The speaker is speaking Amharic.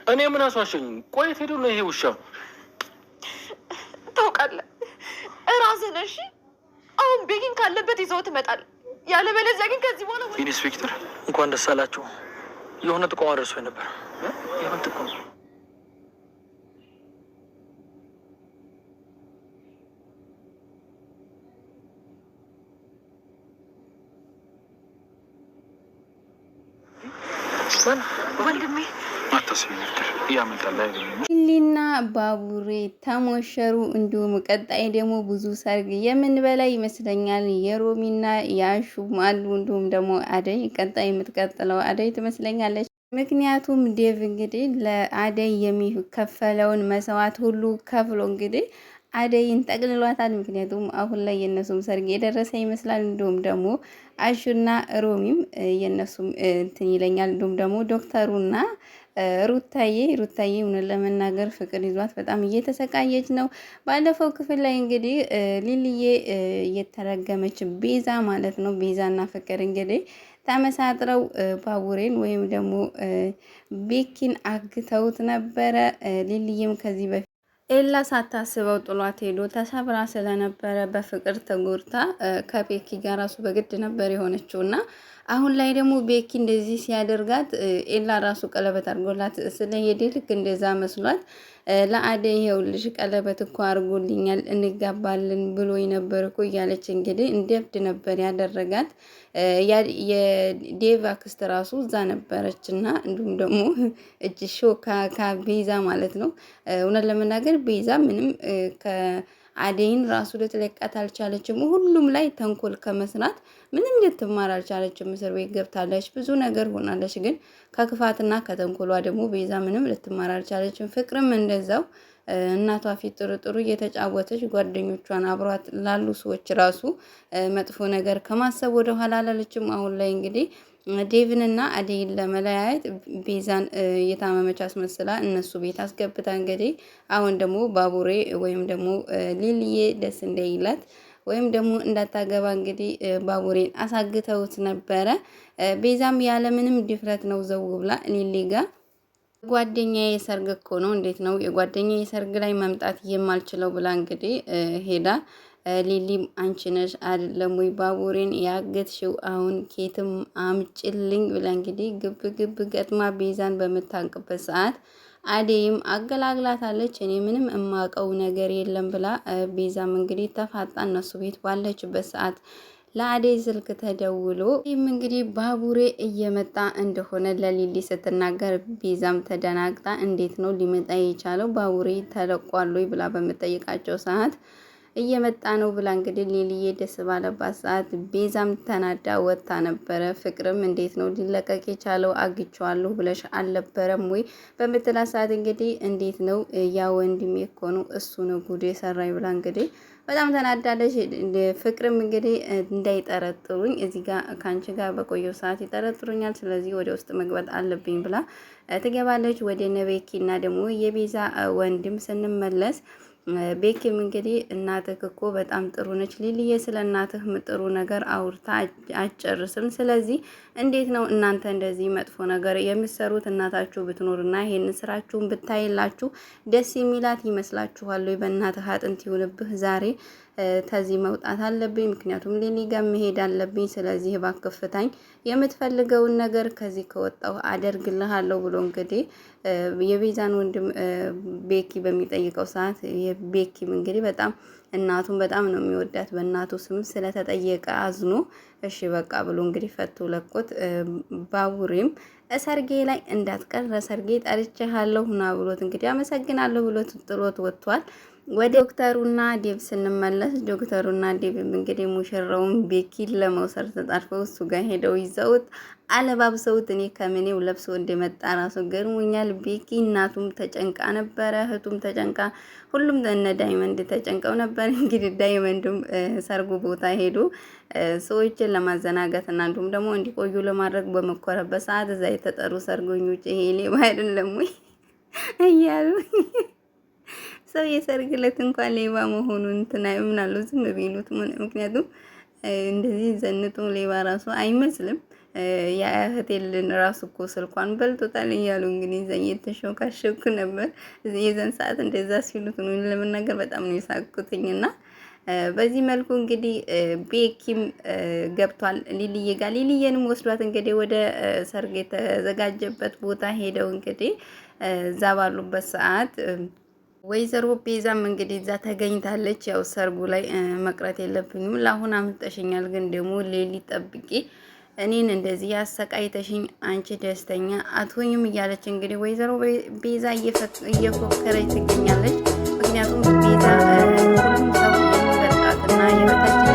እኔ ምን አስዋሸኝ? ቆየት ሄዶ ነው ይሄ ውሻ ታውቃለህ፣ እራስህ ነሽ። አሁን ቤኪን ካለበት ይዘው ትመጣል። ያለበለዚያ ግን ከዚህ በኋላ ኢንስፔክተር እንኳን ደስ አላችሁ። የሆነ ጥቆማ ደርሶኝ ነበር። የምን ጥቆማ? ወንድሜ አታስቢ ነበር ያመጣል አይደለም። ሊሊና ባቡሬ ተሞሸሩ። እንዲሁም ቀጣይ ደግሞ ብዙ ሰርግ የምንበላ ይመስለኛል። የሮሚና የአሹም አሉ። እንዲሁም ደግሞ አደይ ቀጣይ የምትቀጥለው አደይ ትመስለኛለች። ምክንያቱም ዴቭ እንግዲህ ለአደይ የሚከፈለውን መስዋዕት ሁሉ ከፍሎ እንግዲህ አደይን ጠቅልሏታል። ምክንያቱም አሁን ላይ የነሱም ሰርግ የደረሰ ይመስላል። እንዲሁም ደግሞ አሹና ሮሚም የነሱም እንትን ይለኛል። እንዲሁም ደግሞ ዶክተሩና ሩታዬ እውነት ለመናገር ፍቅር ይዟት በጣም እየተሰቃየች ነው። ባለፈው ክፍል ላይ እንግዲህ ሊልዬ እየተረገመች ቤዛ ማለት ነው። ቤዛና ፍቅር እንግዲህ ተመሳጥረው ባቡሬን ወይም ደግሞ ቤኪን አግተውት ነበረ። ሊልዬም ከዚህ በፊት ኤላ ሳታስበው ጥሏት ሄዶ ተሰብራ ስለነበረ በፍቅር ተጎድታ ከቤኪ ጋር ራሱ በግድ ነበር የሆነችው እና አሁን ላይ ደግሞ ቤኪ እንደዚህ ሲያደርጋት ኤላ ራሱ ቀለበት አድርጎላት ስለሄደ ልክ እንደዛ መስሏት ለአደይ ይኸውልሽ ቀለበት እኮ አድርጎልኛል እንጋባለን ብሎ ነበር እኮ እያለች እንግዲህ እንደብድ ነበር ያደረጋት። የዴቭ አክስት ራሱ እዛ ነበረች እና እንዲሁም ደግሞ እጅ ሾካ ቤዛ ማለት ነው። እውነት ለመናገር ቤዛ ምንም አደይን ራሱ ልትለቃት አልቻለችም። ሁሉም ላይ ተንኮል ከመስራት ምንም ልትማር አልቻለችም። እስር ቤት ገብታለች፣ ብዙ ነገር ሆናለች። ግን ከክፋትና ከተንኮሏ ደግሞ ቤዛ ምንም ልትማር አልቻለችም። ፍቅርም እንደዛው እናቷ ፊት ጥሩ እየተጫወተች ጓደኞቿን አብሯት ላሉ ሰዎች ራሱ መጥፎ ነገር ከማሰብ ወደ ኋላ አላለችም። አሁን ላይ እንግዲህ ዴቭንና አደይን ለመለያየት ቤዛን የታመመች አስመስላ እነሱ ቤት አስገብታ እንግዲህ አሁን ደግሞ ባቡሬ ወይም ደግሞ ሊልዬ ደስ እንደይላት ወይም ደግሞ እንዳታገባ እንግዲህ ባቡሬን አሳግተውት ነበረ። ቤዛም ያለምንም ድፍረት ነው ዘው ብላ ሊሊ ጋር ጓደኛዬ ሰርግ እኮ ነው፣ እንዴት ነው የጓደኛዬ ሰርግ ላይ መምጣት የማልችለው ብላ እንግዲህ ሄዳ ሊሊም አንቺ ነሽ አይደለም ወይ ባቡሬን ያገትሽው? አሁን ኬትም አምጭልኝ ብላ እንግዲህ ግብ ገጥማ ቤዛን በምታንቅበት ሰዓት አደይም አገላግላታለች። እኔ ምንም እማቀው ነገር የለም ብላ ቤዛም እንግዲህ ተፋጣ እነሱ ቤት ባለችበት ሰዓት ለአደይ ስልክ ተደውሎ ይህም እንግዲህ ባቡሬ እየመጣ እንደሆነ ለሊሊ ስትናገር ቤዛም ተደናግጣ እንዴት ነው ሊመጣ የቻለው ባቡሬ ተለቋል ብላ በምጠይቃቸው ሰዓት እየመጣ ነው ብላ እንግዲህ ሊሊዬ ደስ ባለባት ሰዓት ቤዛም ተናዳ ወጥታ ነበረ። ፍቅርም እንዴት ነው ሊለቀቅ የቻለው አግቸዋለሁ ብለሽ አልነበረም ወይ በምትላት ሰዓት እንግዲህ እንዴት ነው ያ ወንድሜ እኮ ነው እሱ ነው ጉድ የሰራኝ ብላ እንግዲህ በጣም ተናዳለች። ፍቅርም እንግዲህ እንዳይጠረጥሩኝ እዚህ ጋር ከአንቺ ጋር በቆየው ሰዓት ይጠረጥሩኛል፣ ስለዚህ ወደ ውስጥ መግባት አለብኝ ብላ ትገባለች። ወደ ነቤኪ እና ደግሞ የቤዛ ወንድም ስንመለስ ቤኪም እንግዲህ እናትህ እኮ በጣም ጥሩ ነች ሊልዬ፣ ስለ እናትህ ጥሩ ነገር አውርታ አጨርስም። ስለዚህ እንዴት ነው እናንተ እንደዚህ መጥፎ ነገር የምትሰሩት? እናታችሁ ብትኖርና ይሄን ስራችሁን ብታይላችሁ ደስ የሚላት ይመስላችኋል? በእናትህ አጥንት ይሁንብህ ዛሬ ተዚህ መውጣት አለብኝ፣ ምክንያቱም ሊሊ ጋር መሄድ አለብኝ። ስለዚህ እባክህ ፍታኝ፣ የምትፈልገውን ነገር ከዚህ ከወጣሁ አደርግልሃለሁ ብሎ እንግዲህ የቤዛን ወንድም ቤኪ በሚጠይቀው ሰዓት ቤኪም እንግዲህ በጣም እናቱን በጣም ነው የሚወዳት። በእናቱ ስም ስለተጠየቀ አዝኖ እሺ በቃ ብሎ እንግዲህ ፈቶ ለቆት ባቡሬም ሰርጌ ላይ እንዳትቀር ለሰርጌ ጠርቼሃለሁ ና ብሎት እንግዲህ አመሰግናለሁ ብሎት ጥሎት ወጥቷል። ወደ ዶክተሩና ዴቭ ስንመለስ ዶክተሩና ዴቭም እንግዲህ ሙሽራውን ቤኪን ለመውሰድ ተጣርፈው እሱ ጋር ሄደው ይዘውት አለባብሰውት እኔ ከምኔው ለብሶ እንደመጣ ራሱ ገርሞኛል። ቤኪ እናቱም ተጨንቃ ነበረ፣ እህቱም ተጨንቃ፣ ሁሉም እነ ዳይመንድ ተጨንቀው ነበር። እንግዲህ ዳይመንድም ሰርጉ ቦታ ሄዱ ሰዎችን ለማዘናጋት እና እንዲሁም ደግሞ እንዲቆዩ ለማድረግ በመኮረበት ሰዓት እዛ የተጠሩ ሰርገኞች ይሄ ሌባ አይደለም ወይ እያሉ ሰው የሰርግ ዕለት እንኳን ሌባ መሆኑን እንትና ምናለው ዝም ቢሉት፣ ምክንያቱም እንደዚህ ዘንጦ ሌባ ራሱ አይመስልም። የእህቴልን ራሱ እኮ ስልኳን በልቶታል እያሉ እንግዲህ እዛ እየተሾካሸኩ ነበር። የዘን ሰዓት እንደዛ ሲሉት ነው ለመናገር በጣም ነው የሳቅኩትኝና በዚህ መልኩ እንግዲህ ቤኪም ገብቷል ሊሊዬ ጋር። ሊሊዬንም ወስዷት እንግዲህ ወደ ሰርግ የተዘጋጀበት ቦታ ሄደው እንግዲህ እዛ ባሉበት ሰዓት ወይዘሮ ቤዛም እንግዲህ እዛ ተገኝታለች። ያው ሰርጉ ላይ መቅረት የለብኝም ለአሁን አምጠሽኛል፣ ግን ደግሞ ሌሊ ጠብቂ እኔን እንደዚህ ያሰቃይተሽኝ አንቺ ደስተኛ አትሆኝም እያለች እንግዲህ ወይዘሮ ቤዛ እየፎከረች ትገኛለች። ምክንያቱም ቤዛ ሁሉም ሰው የሚበልጣትና የበታች